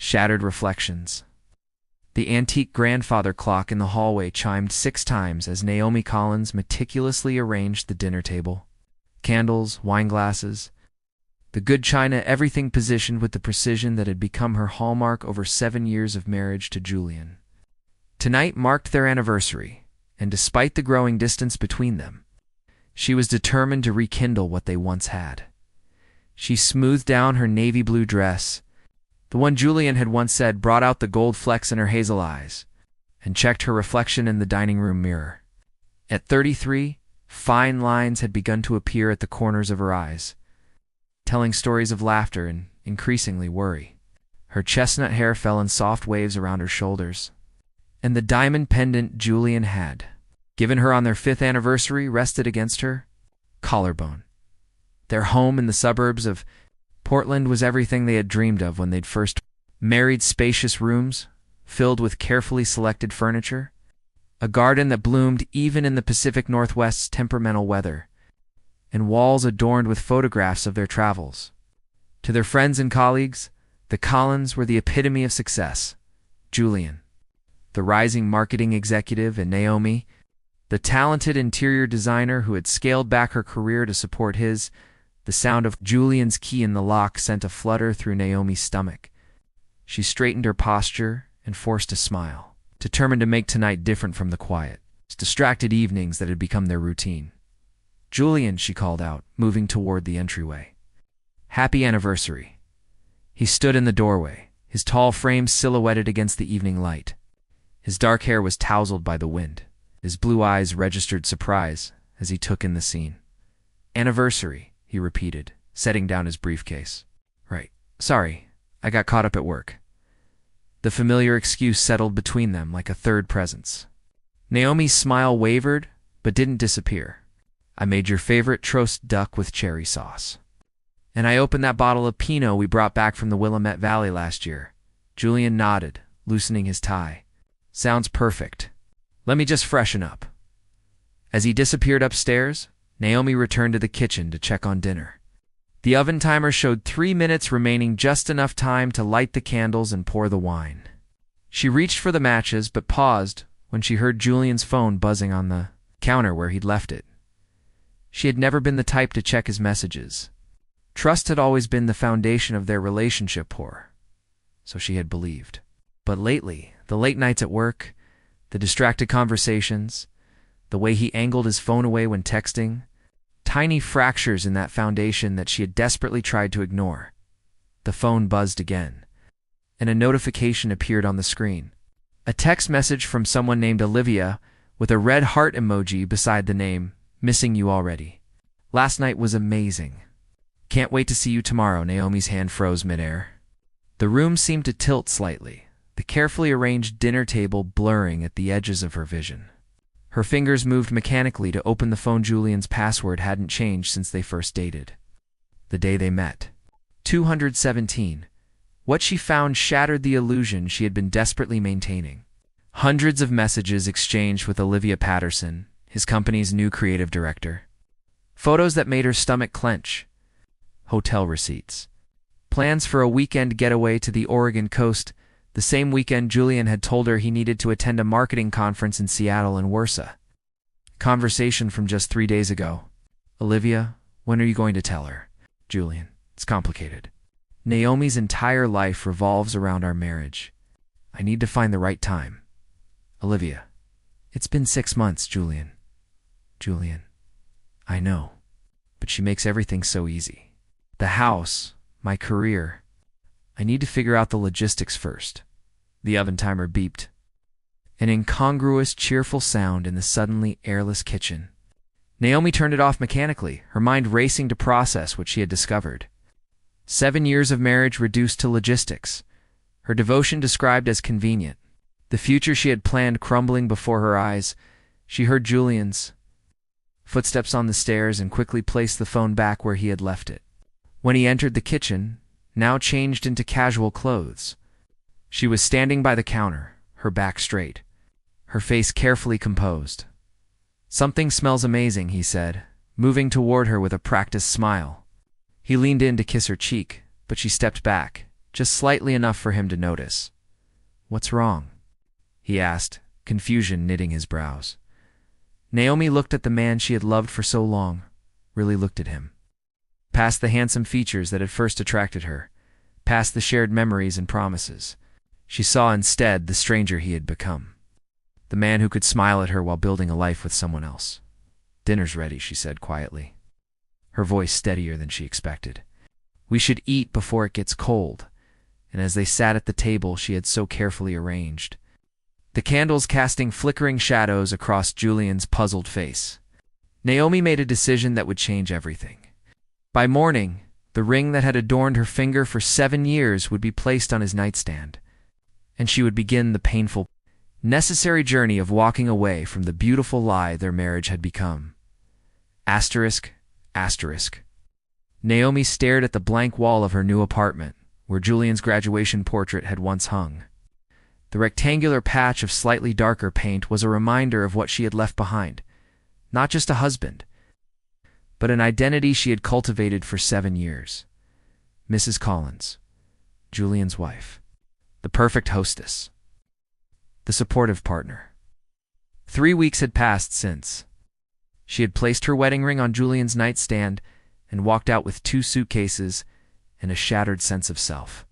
Shattered reflections. The antique grandfather clock in the hallway chimed 6 times as Naomi Collins meticulously arranged the dinner table. Candles, wine glasses, the good china, everything positioned with the precision that had become her hallmark over 7 years of marriage to Julian. Tonight marked their anniversary, and despite the growing distance between them, she was determined to rekindle what they once had. She smoothed down her navy blue dress, the one Julian had once said brought out the gold flecks in her hazel eyes, and checked her reflection in the dining room mirror. At 33, fine lines had begun to appear at the corners of her eyes, telling stories of laughter and, increasingly, worry. Her chestnut hair fell in soft waves around her shoulders, and the diamond pendant Julian had given her on their 5th anniversary rested against her collarbone. Their home in the suburbs of Portland was everything they had dreamed of when they'd first married. Spacious rooms, filled with carefully selected furniture, a garden that bloomed even in the Pacific Northwest's temperamental weather, and walls adorned with photographs of their travels. To their friends and colleagues, the Collins were the epitome of success. Julian, the rising marketing executive, and Naomi, the talented interior designer who had scaled back her career to support his. The sound of Julian's key in the lock sent a flutter through Naomi's stomach. She straightened her posture and forced a smile, determined to make tonight different from the quiet, distracted evenings that had become their routine. "Julian," she called out, moving toward the entryway. "Happy anniversary." He stood in the doorway, his tall frame silhouetted against the evening light. His dark hair was tousled by the wind. His blue eyes registered surprise as he took in the scene. "Anniversary," he repeated, setting down his briefcase. "Right. Sorry, I got caught up at work." The familiar excuse settled between them like a third presence. Naomi's smile wavered, but didn't disappear. "I made your favorite roast duck with cherry sauce. And I opened that bottle of Pinot we brought back from the Willamette Valley last year." Julian nodded, loosening his tie. "Sounds perfect. Let me just freshen up." As he disappeared upstairs, Naomi returned to the kitchen to check on dinner. The oven timer showed 3 minutes remaining, just enough time to light the candles and pour the wine. She reached for the matches but paused when she heard Julian's phone buzzing on the counter where he'd left it. She had never been the type to check his messages. Trust had always been the foundation of their relationship, so she had believed. But lately, the late nights at work, the distracted conversations, the way he angled his phone away when texting, tiny fractures in that foundation that she had desperately tried to ignore. The phone buzzed again, and a notification appeared on the screen. A text message from someone named Olivia with a red heart emoji beside the name, "Missing you already. Last night was amazing. Can't wait to see you tomorrow." Naomi's hand froze midair. The room seemed to tilt slightly, the carefully arranged dinner table blurring at the edges of her vision. Her fingers moved mechanically to open the phone. Julian's password hadn't changed since they first dated. The day they met. 217. What she found shattered the illusion she had been desperately maintaining. Hundreds of messages exchanged with Olivia Patterson, his company's new creative director. Photos that made her stomach clench. Hotel receipts. Plans for a weekend getaway to the Oregon coast, the same weekend Julian had told her he needed to attend a marketing conference in Seattle and Warsaw. Conversation from just 3 days ago. "Olivia, when are you going to tell her?" "Julian, it's complicated. Naomi's entire life revolves around our marriage. I need to find the right time." "Olivia, it's been 6 months, Julian." "Julian, I know, but she makes everything so easy. The house, my career. I need to figure out the logistics first." The oven timer beeped. An incongruous, cheerful sound in the suddenly airless kitchen. Naomi turned it off mechanically, her mind racing to process what she had discovered. 7 years of marriage reduced to logistics. Her devotion described as convenient. The future she had planned crumbling before her eyes. She heard Julian's footsteps on the stairs and quickly placed the phone back where he had left it. When he entered the kitchen, now changed into casual clothes, she was standing by the counter, her back straight, her face carefully composed. "Something smells amazing," he said, moving toward her with a practiced smile. He leaned in to kiss her cheek, but she stepped back, just slightly enough for him to notice. "What's wrong?" he asked, confusion knitting his brows. Naomi looked at the man she had loved for so long, really looked at him. Past the handsome features that had first attracted her, past the shared memories and promises, she saw instead the stranger he had become. The man who could smile at her while building a life with someone else. "Dinner's ready," she said quietly, her voice steadier than she expected. "We should eat before it gets cold." And as they sat at the table she had so carefully arranged, the candles casting flickering shadows across Julian's puzzled face, Naomi made a decision that would change everything. By morning, the ring that had adorned her finger for 7 years would be placed on his nightstand, and she would begin the painful, necessary journey of walking away from the beautiful lie their marriage had become. Asterisk, asterisk. Naomi stared at the blank wall of her new apartment, where Julian's graduation portrait had once hung. The rectangular patch of slightly darker paint was a reminder of what she had left behind. Not just a husband, but an identity she had cultivated for 7 years. Mrs. Collins, Julian's wife, the perfect hostess, the supportive partner. 3 weeks had passed since. She had placed her wedding ring on Julian's nightstand and walked out with 2 suitcases and a shattered sense of self.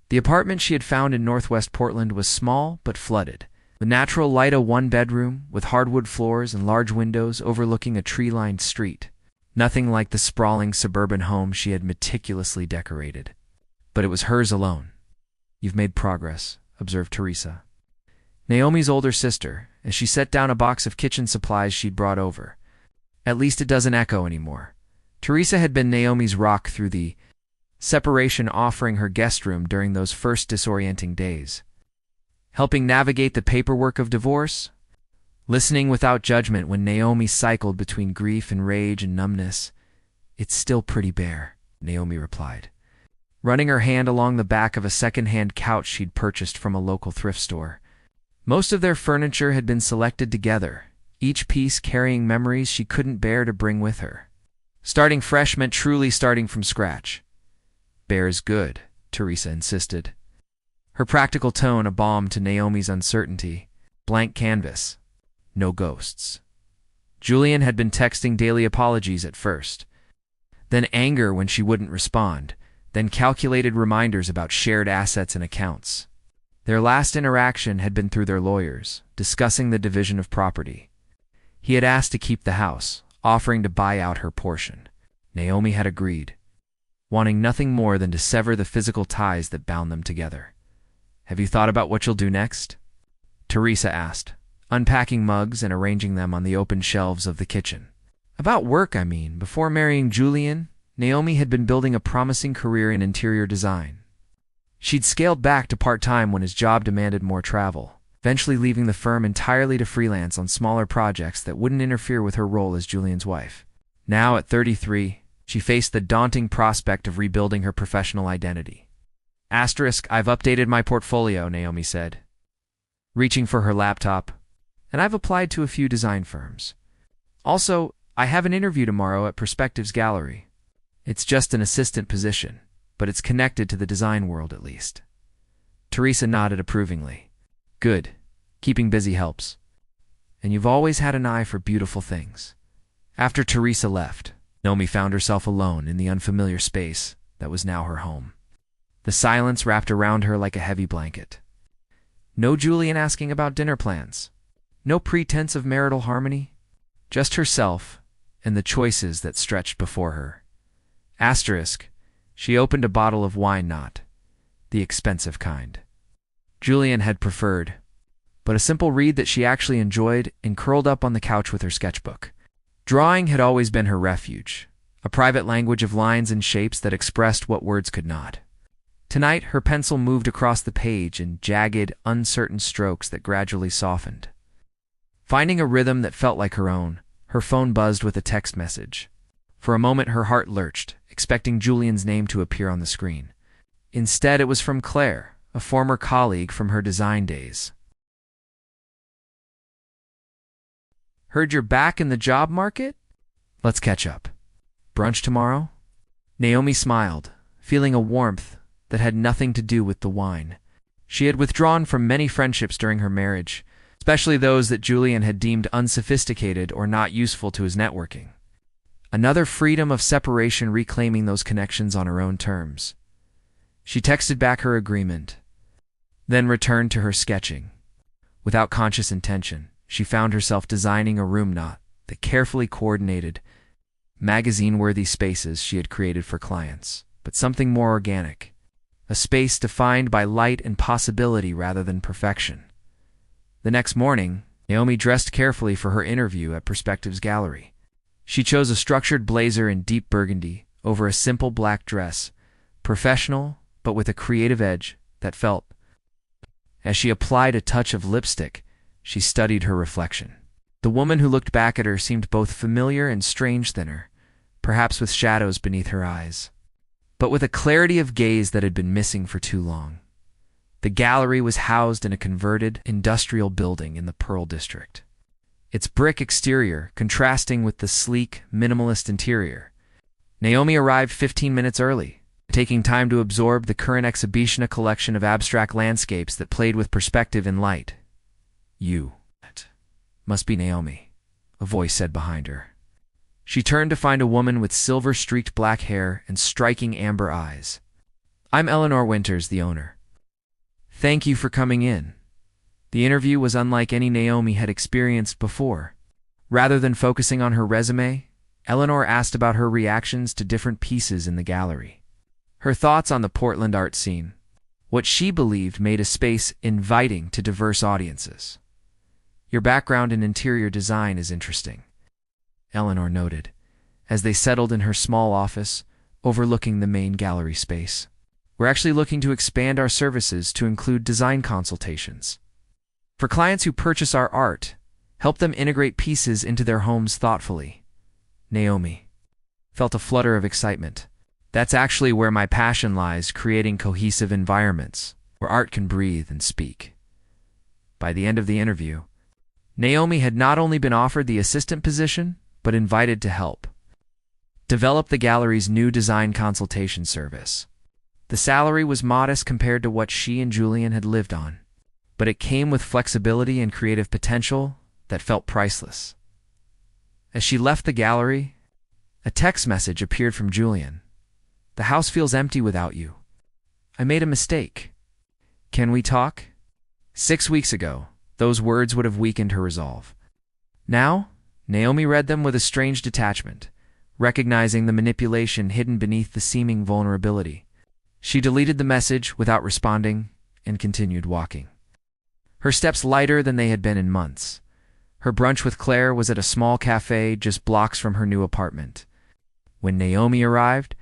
The apartment she had found in northwest Portland was small but flooded. The natural light, a 1-bedroom with hardwood floors and large windows overlooking a tree-lined street. Nothing like the sprawling suburban home she had meticulously decorated. But it was hers alone. "You've made progress," observed Teresa, Naomi's older sister, as she set down a box of kitchen supplies she'd brought over. "At least it doesn't echo anymore." Teresa had been Naomi's rock through the separation, offering her guest room during those first disorienting days, helping navigate the paperwork of divorce, listening without judgment when Naomi cycled between grief and rage and numbness. "It's still pretty bare," Naomi replied, running her hand along the back of a second-hand couch she'd purchased from a local thrift store. Most of their furniture had been selected together, each piece carrying memories she couldn't bear to bring with her. Starting fresh meant truly starting from scratch. "Bare is good," Teresa insisted, her practical tone a balm to Naomi's uncertainty. "Blank canvas. No ghosts." Julian had been texting daily apologies at first, then anger when she wouldn't respond, then calculated reminders about shared assets and accounts. Their last interaction had been through their lawyers, discussing the division of property. He had asked to keep the house, offering to buy out her portion. Naomi had agreed, wanting nothing more than to sever the physical ties that bound them together. "Have you thought about what you'll do next?" Teresa asked, unpacking mugs and arranging them on the open shelves of the kitchen. "About work, I mean. Before marrying Julian, Naomi had been building a promising career in interior design. She'd scaled back to part-time when his job demanded more travel, eventually leaving the firm entirely to freelance on smaller projects that wouldn't interfere with her role as Julian's wife. Now, at 33, she faced the daunting prospect of rebuilding her professional identity. Asterisk, "I've updated my portfolio," Naomi said, reaching for her laptop, "and I've applied to a few design firms. Also, I have an interview tomorrow at Perspectives Gallery. It's just an assistant position, but it's connected to the design world at least." Teresa nodded approvingly. "Good. Keeping busy helps. And you've always had an eye for beautiful things." After Teresa left, Naomi found herself alone in the unfamiliar space that was now her home. The silence wrapped around her like a heavy blanket. No Julian asking about dinner plans. No pretense of marital harmony. Just herself and the choices that stretched before her. Asterisk, she opened a bottle of wine, not the expensive kind Julian had preferred, but a simple read that she actually enjoyed, and curled up on the couch with her sketchbook. Drawing had always been her refuge, a private language of lines and shapes that expressed what words could not. Tonight, her pencil moved across the page in jagged, uncertain strokes that gradually softened. Finding a rhythm that felt like her own, her phone buzzed with a text message. For a moment, her heart lurched, expecting Julian's name to appear on the screen. Instead, it was from Claire, a former colleague from her design days. "Heard you're back in the job market? Let's catch up. Brunch tomorrow?" Naomi smiled, feeling a warmth that had nothing to do with the wine. She had withdrawn from many friendships during her marriage, especially those that Julian had deemed unsophisticated or not useful to his networking. Another freedom of separation, reclaiming those connections on her own terms. She texted back her agreement, then returned to her sketching. Without conscious intention, she found herself designing a room, not the carefully coordinated, magazine-worthy spaces she had created for clients, but something more organic, a space defined by light and possibility rather than perfection. The next morning, Naomi dressed carefully for her interview at Perspective's gallery. She chose a structured blazer in deep burgundy over a simple black dress, professional but with a creative edge that felt. As she applied a touch of lipstick, she studied her reflection. The woman who looked back at her seemed both familiar and strange, thinner, perhaps with shadows beneath her eyes, but with a clarity of gaze that had been missing for too long. The gallery was housed in a converted industrial building in the Pearl District, its brick exterior contrasting with the sleek, minimalist interior. Naomi arrived 15 minutes early, taking time to absorb the current exhibition, a collection of abstract landscapes that played with perspective and light. "You must be Naomi," a voice said behind her. She turned to find a woman with silver-streaked black hair and striking amber eyes. "I'm Eleanor Winters, the owner. Thank you for coming in." The interview was unlike any Naomi had experienced before. Rather than focusing on her resume, Eleanor asked about her reactions to different pieces in the gallery. Her thoughts on the Portland art scene, what she believed made a space inviting to diverse audiences. "Your background in interior design is interesting," Eleanor noted, as they settled in her small office overlooking the main gallery space. "We're actually looking to expand our services to include design consultations. For clients who purchase our art, help them integrate pieces into their homes thoughtfully." Naomi felt a flutter of excitement. "That's actually where my passion lies, creating cohesive environments where art can breathe and speak." By the end of the interview, Naomi had not only been offered the assistant position, but invited to help develop the gallery's new design consultation service. The salary was modest compared to what she and Julian had lived on, but it came with flexibility and creative potential that felt priceless. As she left the gallery, a text message appeared from Julian. "The house feels empty without you. I made a mistake. Can we talk?" 6 weeks ago, those words would have weakened her resolve. Now, Naomi read them with a strange detachment, recognizing the manipulation hidden beneath the seeming vulnerability. She deleted the message without responding and continued walking. Her steps lighter than they had been in months. Her brunch with Claire was at a small cafe just blocks from her new apartment. When Naomi arrived,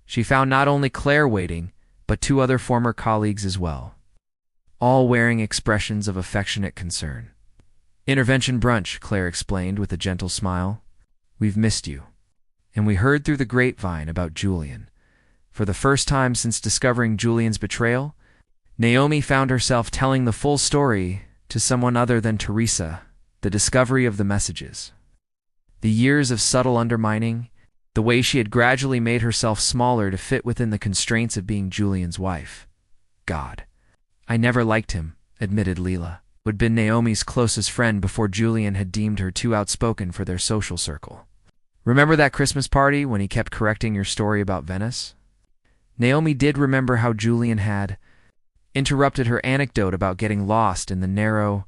she found not only Claire waiting, but 2 other former colleagues as well, all wearing expressions of affectionate concern. "Intervention brunch," Claire explained with a gentle smile. "We've missed you. And we heard through the grapevine about Julian." For the first time since discovering Julian's betrayal, Naomi found herself telling the full story to someone other than Teresa, the discovery of the messages. The years of subtle undermining, the way she had gradually made herself smaller to fit within the constraints of being Julian's wife. "God, I never liked him," admitted Leela, who had been Naomi's closest friend before Julian had deemed her too outspoken for their social circle. "Remember that Christmas party when he kept correcting your story about Venice?" Naomi did remember how Julian had interrupted her anecdote about getting lost in the narrow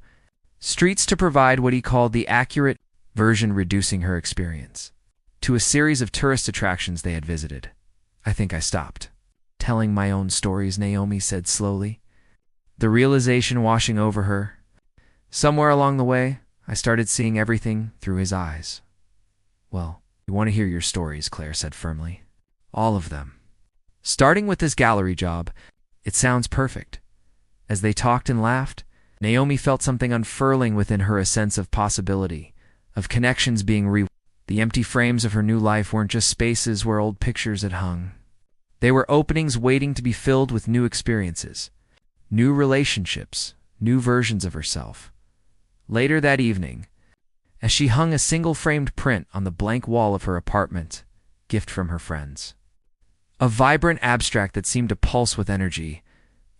streets to provide what he called the accurate version, reducing her experience to a series of tourist attractions they had visited. "I think I stopped telling my own stories," Naomi said slowly, the realization washing over her. "Somewhere along the way, I started seeing everything through his eyes." "Well, we want to hear your stories," Claire said firmly. "All of them. Starting with this gallery job, it sounds perfect." As they talked and laughed, Naomi felt something unfurling within her, a sense of possibility, of connections being The empty frames of her new life weren't just spaces where old pictures had hung. They were openings waiting to be filled with new experiences, new relationships, new versions of herself. Later that evening, as she hung a single framed print on the blank wall of her apartment, gift from her friends, A vibrant abstract that seemed to pulse with energy,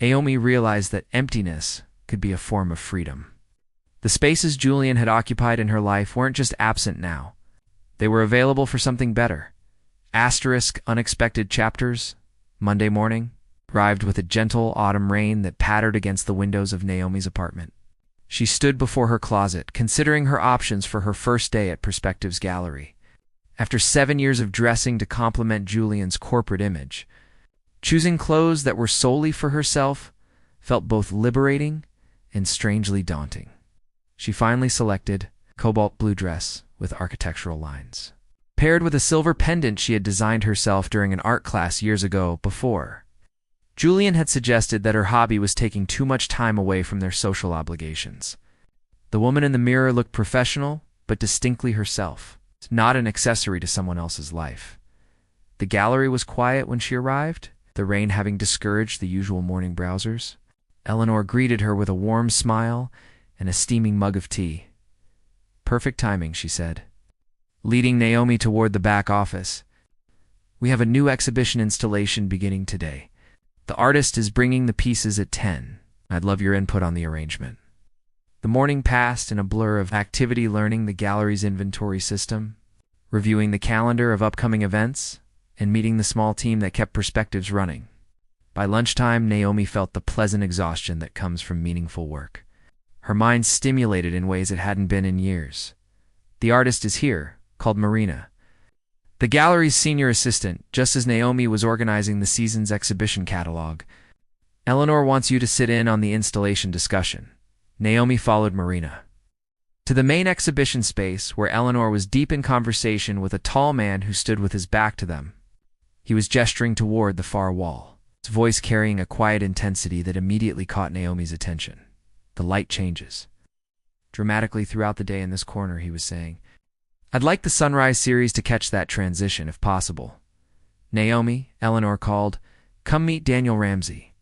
Naomi realized that emptiness could be a form of freedom. The spaces Julian had occupied in her life weren't just absent now. They were available for something better. Asterisk unexpected chapters. Monday morning arrived with a gentle autumn rain that pattered against the windows of Naomi's apartment. She stood before her closet, considering her options for her first day at Perspective's gallery. After 7 years of dressing to complement Julian's corporate image, choosing clothes that were solely for herself felt both liberating and strangely daunting. She finally selected a cobalt blue dress with architectural lines, paired with a silver pendant she had designed herself during an art class years ago before. Julian had suggested that her hobby was taking too much time away from their social obligations. The woman in the mirror looked professional, but distinctly herself, not an accessory to someone else's life. The gallery was quiet when she arrived, the rain having discouraged the usual morning browsers. Eleanor greeted her with a warm smile and a steaming mug of tea. "Perfect timing," she said, leading Naomi toward the back office. "We have a new exhibition installation beginning today. The artist is bringing the pieces at 10. I'd love your input on the arrangement." The morning passed in a blur of activity, learning the gallery's inventory system, reviewing the calendar of upcoming events, and meeting the small team that kept Perspectives running. By lunchtime, Naomi felt the pleasant exhaustion that comes from meaningful work. Her mind stimulated in ways it hadn't been in years. "The artist is here," called Marina, the gallery's senior assistant, just as Naomi was organizing the season's exhibition catalog. "Eleanor wants you to sit in on the installation discussion." Naomi followed Marina to the main exhibition space, where Eleanor was deep in conversation with a tall man who stood with his back to them. He was gesturing toward the far wall, his voice carrying a quiet intensity that immediately caught Naomi's attention. "The light changes dramatically throughout the day in this corner," he was saying. "I'd like the Sunrise series to catch that transition, if possible." "Naomi," Eleanor called, "come meet Daniel Ramsey.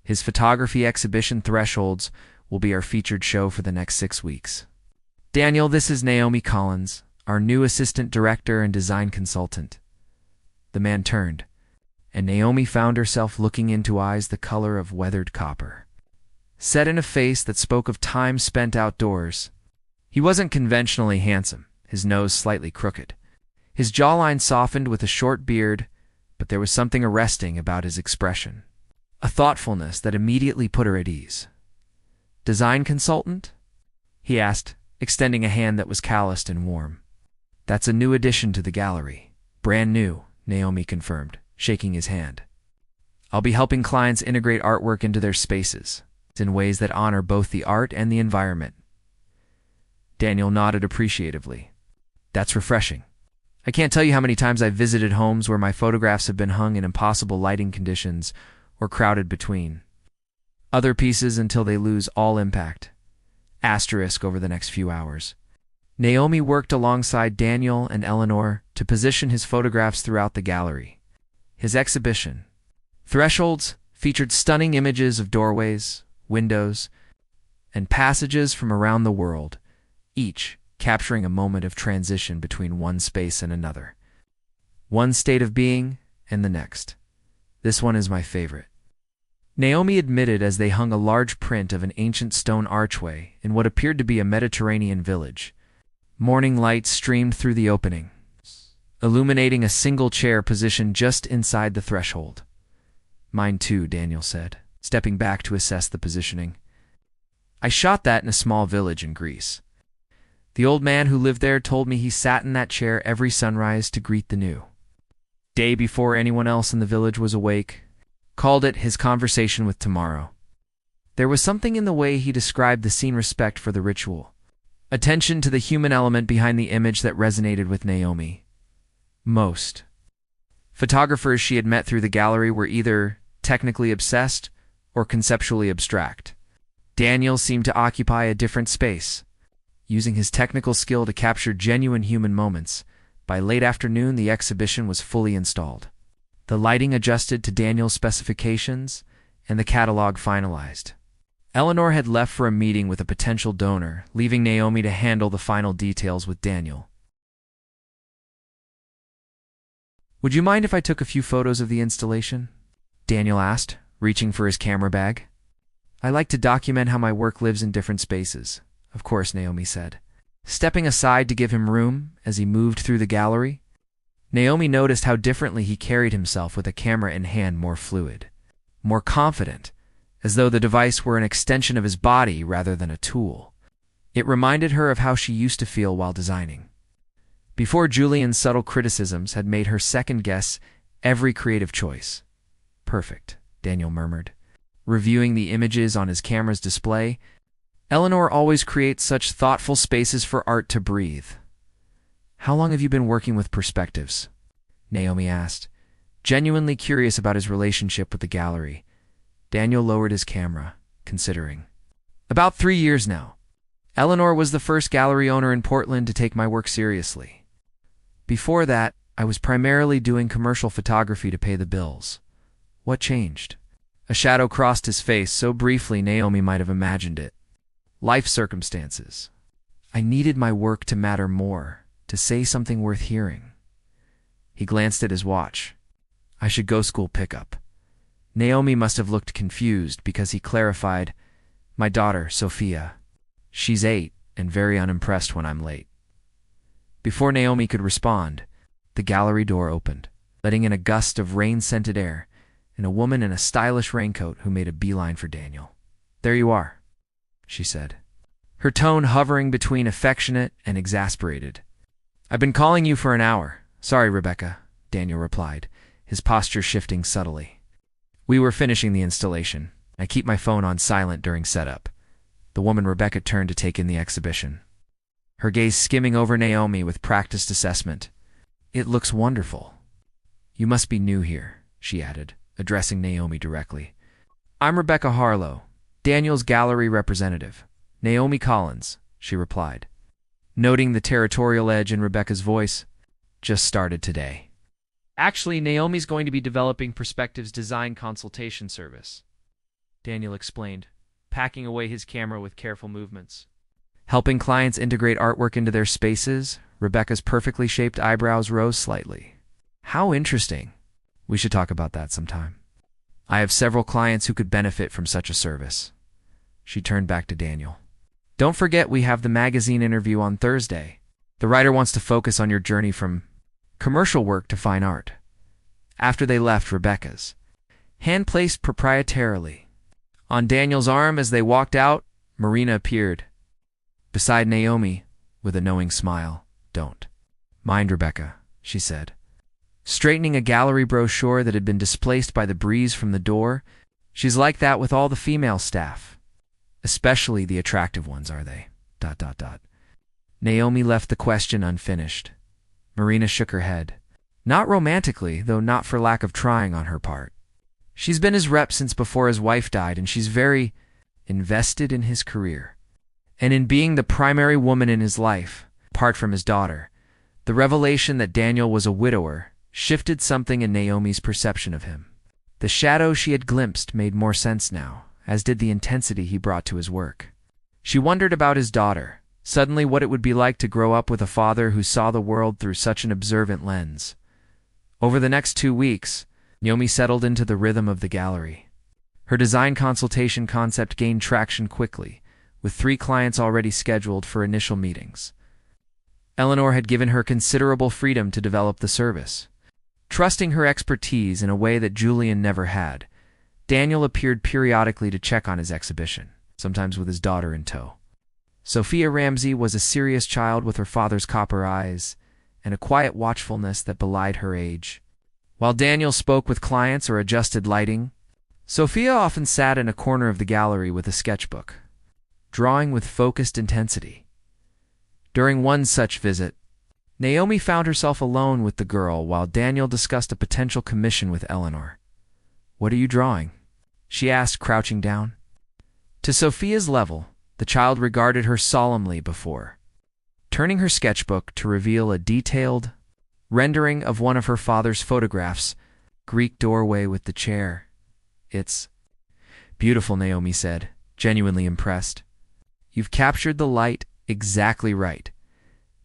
His photography exhibition Thresholds will be our featured show for the next 6 weeks." "Daniel, this is Naomi Collins, our new assistant director and design consultant." The man turned, and Naomi found herself looking into eyes the color of weathered copper, set in a face that spoke of time spent outdoors. He wasn't conventionally handsome, his nose slightly crooked. His jawline softened with a short beard, but there was something arresting about his expression, a thoughtfulness that immediately put her at ease. "Design consultant?" he asked, extending a hand that was calloused and warm. "That's a new addition to the gallery. Brand new," Naomi confirmed, shaking his hand. "I'll be helping clients integrate artwork into their spaces in ways that honor both the art and the environment." Daniel nodded appreciatively. "That's refreshing. I can't tell you how many times I've visited homes where my photographs have been hung in impossible lighting conditions or crowded between other pieces until they lose all impact. Asterisk over the next few hours." Naomi worked alongside Daniel and Eleanor to position his photographs throughout the gallery. His exhibition, Thresholds, featured stunning images of doorways, windows, and passages from around the world, each capturing a moment of transition between one space and another, one state of being and the next. "This one is my favorite," Naomi admitted as they hung a large print of an ancient stone archway in what appeared to be a Mediterranean village. Morning light streamed through the opening, illuminating a single chair positioned just inside the threshold. "Mine too," Daniel said, stepping back to assess the positioning. "I shot that in a small village in Greece. The old man who lived there told me he sat in that chair every sunrise to greet the new day before anyone else in the village was awake. Called it his conversation with tomorrow." There was something in the way he described the scene, respect for the ritual, attention to the human element behind the image, that resonated with Naomi. Most photographers she had met through the gallery were either technically obsessed or conceptually abstract. Daniel seemed to occupy a different space, using his technical skill to capture genuine human moments. By late afternoon, the exhibition was fully installed, the lighting adjusted to Daniel's specifications, and the catalog finalized. Eleanor had left for a meeting with a potential donor, leaving Naomi to handle the final details with Daniel. Would you mind if I took a few photos of the installation? Daniel asked, reaching for his camera bag. I like to document how my work lives in different spaces, of course, Naomi said. Stepping aside to give him room as he moved through the gallery, Naomi noticed how differently he carried himself with a camera in hand, more fluid, more confident, as though the device were an extension of his body rather than a tool. It reminded her of how she used to feel while designing. Before, Julian's subtle criticisms had made her second-guess every creative choice. Perfect, Daniel murmured, reviewing the images on his camera's display. Eleanor always creates such thoughtful spaces for art to breathe. How long have you been working with perspectives? Naomi asked, genuinely curious about his relationship with the gallery. Daniel lowered his camera, considering. About 3 years now. Eleanor was the first gallery owner in Portland to take my work seriously. Before that, I was primarily doing commercial photography to pay the bills. What changed? A shadow crossed his face so briefly Naomi might have imagined it. Life circumstances. I needed my work to matter more, to say something worth hearing. He glanced at his watch. I should go school pickup. Naomi must have looked confused because he clarified, my daughter, Sophia. She's 8 and very unimpressed when I'm late. Before Naomi could respond, the gallery door opened, letting in a gust of rain-scented air and a woman in a stylish raincoat who made a beeline for Daniel. There you are, she said, her tone hovering between affectionate and exasperated. I've been calling you for an hour. Sorry, Rebecca, Daniel replied, his posture shifting subtly. We were finishing the installation. I keep my phone on silent during setup. The woman Rebecca turned to take in the exhibition, her gaze skimming over Naomi with practiced assessment. It looks wonderful. You must be new here, she added, addressing Naomi directly. I'm Rebecca Harlow, Daniel's gallery representative. Naomi Collins, she replied, noting the territorial edge in Rebecca's voice. Just started today. Actually, Naomi's going to be developing Perspective's design consultation service, Daniel explained, packing away his camera with careful movements. Helping clients integrate artwork into their spaces, Rebecca's perfectly shaped eyebrows rose slightly. How interesting. We should talk about that sometime. I have several clients who could benefit from such a service. She turned back to Daniel. Don't forget we have the magazine interview on Thursday. The writer wants to focus on your journey from commercial work to fine art. After they left, Rebecca's hand placed proprietarily on Daniel's arm as they walked out, Marina appeared beside Naomi with a knowing smile. Don't mind Rebecca, she said, straightening a gallery brochure that had been displaced by the breeze from the door. She's like that with all the female staff. Especially the attractive ones, are they? ... Naomi left the question unfinished. Marina shook her head. Not romantically, though not for lack of trying on her part. She's been his rep since before his wife died, and she's very invested in his career and in being the primary woman in his life, apart from his daughter. The revelation that Daniel was a widower shifted something in Naomi's perception of him. The shadow she had glimpsed made more sense now, as did the intensity he brought to his work. She wondered about his daughter, suddenly what it would be like to grow up with a father who saw the world through such an observant lens. Over the next 2 weeks, Naomi settled into the rhythm of the gallery. Her design consultation concept gained traction quickly, with 3 clients already scheduled for initial meetings. Eleanor had given her considerable freedom to develop the service. Trusting her expertise in a way that Julian never had, Daniel appeared periodically to check on his exhibition, sometimes with his daughter in tow. Sophia Ramsey was a serious child with her father's copper eyes and a quiet watchfulness that belied her age. While Daniel spoke with clients or adjusted lighting, Sophia often sat in a corner of the gallery with a sketchbook, drawing with focused intensity. During one such visit, Naomi found herself alone with the girl while Daniel discussed a potential commission with Eleanor. What are you drawing? She asked, crouching down. To Sophia's level, the child regarded her solemnly before turning her sketchbook to reveal a detailed rendering of one of her father's photographs, Greek doorway with the chair. It's beautiful, Naomi said, genuinely impressed. You've captured the light exactly right.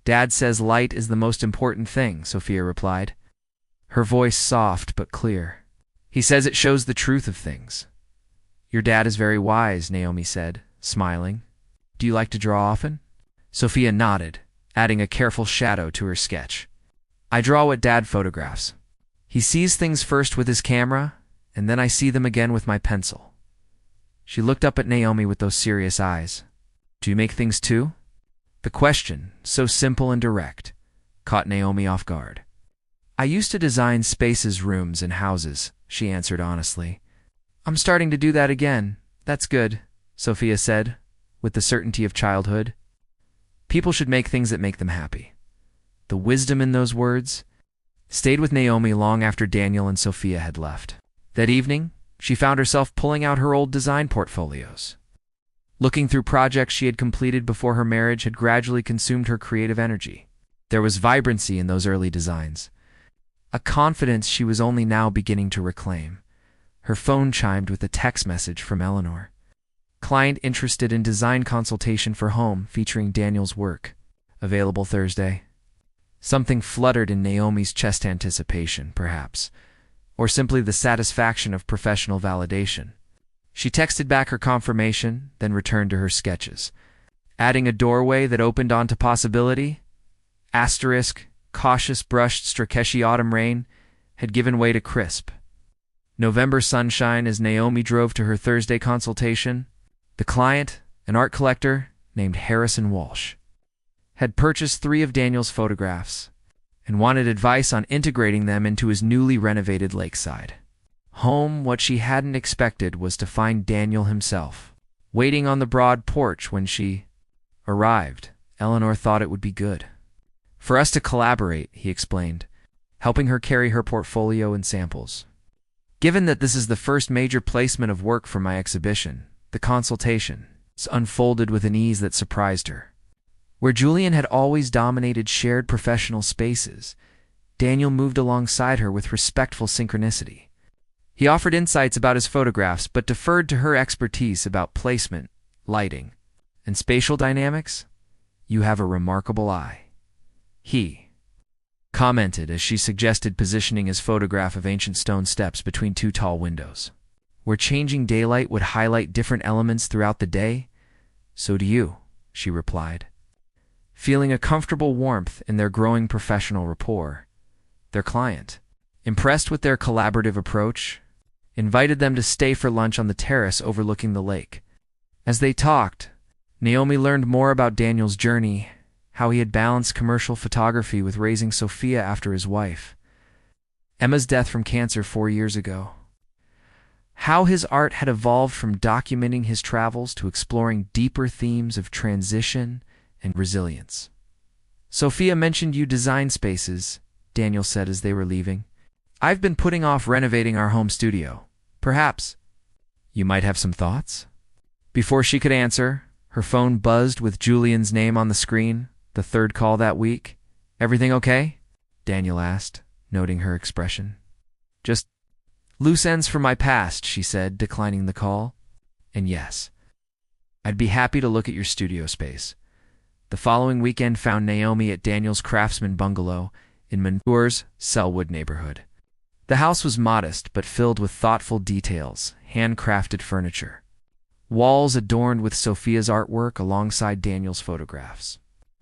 Dad says light is the most important thing, Sophia replied. her voice soft but clear. "He says it shows the truth of things." "Your dad is very wise," Naomi said, smiling. "Do you like to draw often?" Sophia nodded, adding a careful shadow to her sketch. "I draw what Dad photographs. He sees things first with his camera, and then I see them again with my pencil." She looked up at Naomi with those serious eyes. "Do you make things too?" The question, so simple and direct, caught Naomi off guard. "I used to design spaces, rooms, and houses," she answered honestly. "I'm starting to do that again. That's good," Sophia said, with the certainty of childhood. People should make things that make them happy. The wisdom in those words stayed with Naomi long after Daniel and Sophia had left. That evening, she found herself pulling out her old design portfolios. Looking through projects she had completed before her marriage had gradually consumed her creative energy. There was vibrancy in those early designs, a confidence she was only now beginning to reclaim. Her phone chimed with a text message from Eleanor. "Client interested in design consultation for home featuring Daniel's work. Available Thursday." Something fluttered in Naomi's chest, anticipation, perhaps, or simply the satisfaction of professional validation. She texted back her confirmation, then returned to her sketches, adding a doorway that opened onto possibility. Asterisk, cautious brushed Strakeshi autumn rain had given way to crisp November sunshine as Naomi drove to her Thursday consultation. The client, an art collector named Harrison Walsh, had purchased 3 of Daniel's photographs and wanted advice on integrating them into his newly renovated lakeside home. What she hadn't expected was to find Daniel himself, waiting on the broad porch when she arrived. Eleanor thought it would be good for us to collaborate, he explained, helping her carry her portfolio and samples. Given that this is the first major placement of work for my exhibition, the consultation unfolded with an ease that surprised her. Where Julian had always dominated shared professional spaces, Daniel moved alongside her with respectful synchronicity. He offered insights about his photographs, but deferred to her expertise about placement, lighting, and spatial dynamics. "You have a remarkable eye," he commented as she suggested positioning his photograph of ancient stone steps between 2 tall windows. "Where changing daylight would highlight different elements throughout the day, so do you," she replied. Feeling a comfortable warmth in their growing professional rapport, their client, impressed with their collaborative approach, invited them to stay for lunch on the terrace overlooking the lake. As they talked, Naomi learned more about Daniel's journey, how he had balanced commercial photography with raising Sophia after his wife, Emma's death from cancer 4 years ago, how his art had evolved from documenting his travels to exploring deeper themes of transition and resilience. "Sophia mentioned you design spaces," Daniel said as they were leaving. "I've been putting off renovating our home studio. Perhaps you might have some thoughts?" Before she could answer, her phone buzzed with Julian's name on the screen, the 3rd call that week. "Everything okay?" Daniel asked, noting her expression. "Just loose ends from my past," she said, declining the call. "And yes, I'd be happy to look at your studio space." The following weekend found Naomi at Daniel's Craftsman bungalow in Mansour's Selwood neighborhood. The house was modest but filled with thoughtful details, handcrafted furniture, walls adorned with Sophia's artwork alongside Daniel's photographs,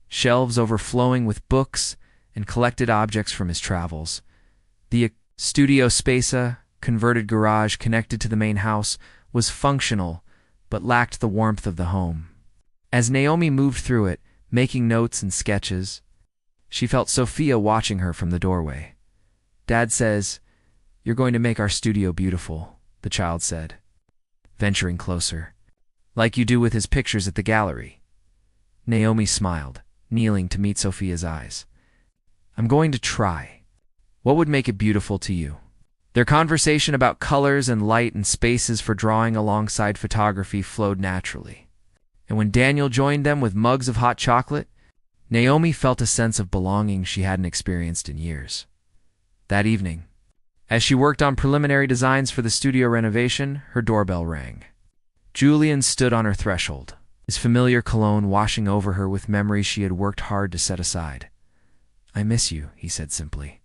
shelves overflowing with books and collected objects from his travels. The studio space, a converted garage connected to the main house, was functional but lacked the warmth of the home. As Naomi moved through it, making notes and sketches, she felt Sophia watching her from the doorway. "Dad says, you're going to make our studio beautiful," the child said, venturing closer. "Like you do with his pictures at the gallery." Naomi smiled, kneeling to meet Sophia's eyes. "I'm going to try. What would make it beautiful to you?" Their conversation about colors and light and spaces for drawing alongside photography flowed naturally. And when Daniel joined them with mugs of hot chocolate, Naomi felt a sense of belonging she hadn't experienced in years. That evening, as she worked on preliminary designs for the studio renovation, her doorbell rang. Julian stood on her threshold, his familiar cologne washing over her with memories she had worked hard to set aside. "I miss you," he said simply.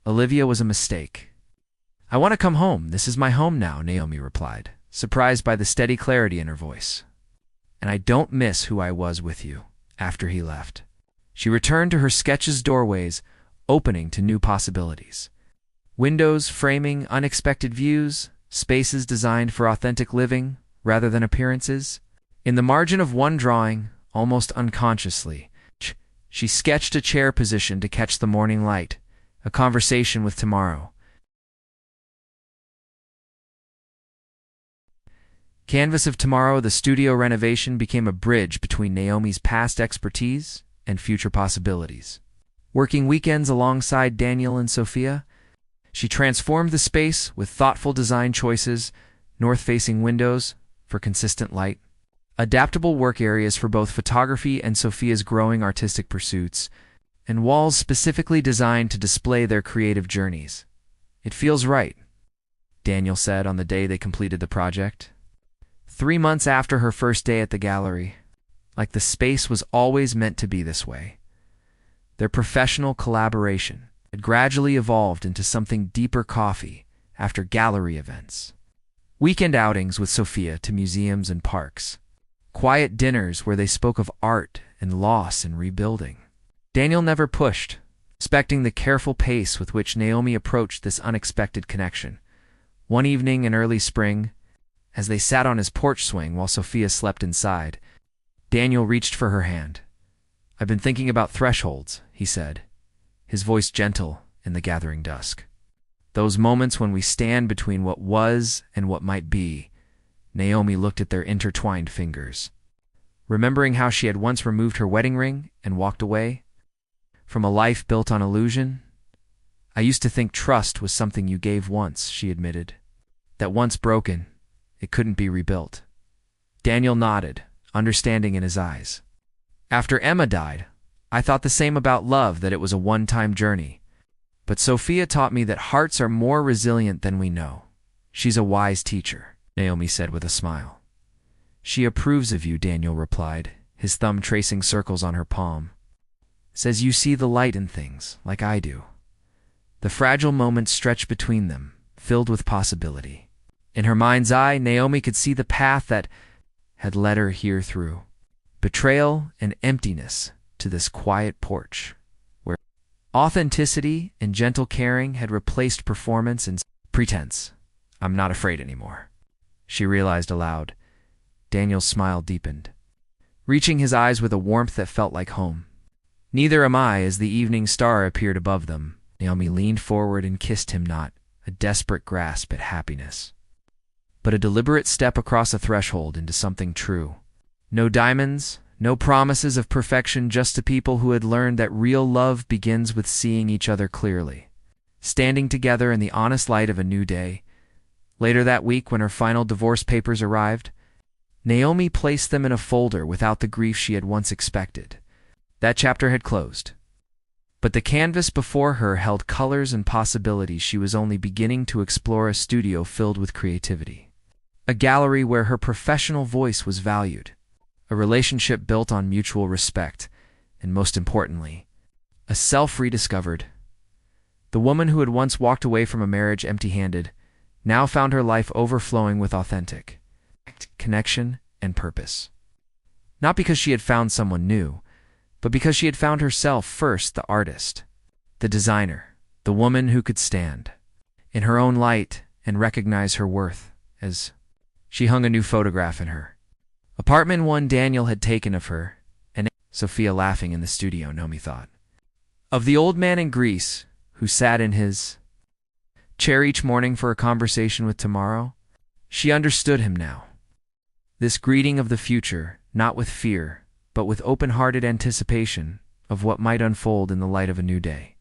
Olivia was a mistake. I want to come home. This is my home now, Naomi replied, surprised by the steady clarity in her voice. And I don't miss who I was with you after he left. She returned to her sketches' doorways, opening to new possibilities. Windows framing unexpected views, spaces designed for authentic living rather than appearances. In the margin of one drawing, almost unconsciously, she sketched a chair position to catch the morning light, a conversation with tomorrow. Canvas of Tomorrow, the studio renovation became a bridge between Naomi's past expertise and future possibilities. Working weekends alongside Daniel and Sophia, she transformed the space with thoughtful design choices, north-facing windows for consistent light, adaptable work areas for both photography and Sophia's growing artistic pursuits, and walls specifically designed to display their creative journeys. It feels right, Daniel said on the day they completed the project. 3 months after her first day at the gallery, like the space was always meant to be this way. Their professional collaboration had gradually evolved into something deeper coffee after gallery events. Weekend outings with Sophia to museums and parks. Quiet dinners where they spoke of art and loss and rebuilding. Daniel never pushed, respecting the careful pace with which Naomi approached this unexpected connection. One evening in early spring, as they sat on his porch swing while Sophia slept inside, Daniel reached for her hand. "I've been thinking about thresholds," he said, his voice gentle in the gathering dusk. "Those moments when we stand between what was and what might be." Naomi looked at their intertwined fingers, remembering how she had once removed her wedding ring and walked away from a life built on illusion. "I used to think trust was something you gave once," she admitted. "That once broken, it couldn't be rebuilt." Daniel nodded, understanding in his eyes. "After Emma died, I thought the same about love, that it was a one-time journey. But Sophia taught me that hearts are more resilient than we know. She's a wise teacher," Naomi said with a smile. "She approves of you," Daniel replied, his thumb tracing circles on her palm. "Says you see the light in things, like I do." The fragile moments stretched between them, filled with possibility. In her mind's eye, Naomi could see the path that had led her here through betrayal and emptiness to this quiet porch, where authenticity and gentle caring had replaced performance and pretense. "I'm not afraid anymore," she realized aloud. Daniel's smile deepened, reaching his eyes with a warmth that felt like home. "Neither am I." As the evening star appeared above them, Naomi leaned forward and kissed him, not a desperate grasp at happiness, but a deliberate step across a threshold into something true. No diamonds, no promises of perfection, just a people who had learned that real love begins with seeing each other clearly, standing together in the honest light of a new day. Later that week, when her final divorce papers arrived, Naomi placed them in a folder without the grief she had once expected. That chapter had closed. But the canvas before her held colors and possibilities. She was only beginning to explore a studio filled with creativity. A gallery where her professional voice was valued. A relationship built on mutual respect. And most importantly, a self rediscovered. The woman who had once walked away from a marriage empty-handed now found her life overflowing with authentic connection and purpose. Not because she had found someone new, but because she had found herself first, the artist, the designer, the woman who could stand in her own light and recognize her worth. As she hung a new photograph in her apartment, one Daniel had taken of her, and Sophia laughing in the studio, Naomi thought. Of the old man in Greece who sat in his chair each morning for a conversation with tomorrow. She understood him now. This greeting of the future, not with fear, but with open-hearted anticipation of what might unfold in the light of a new day.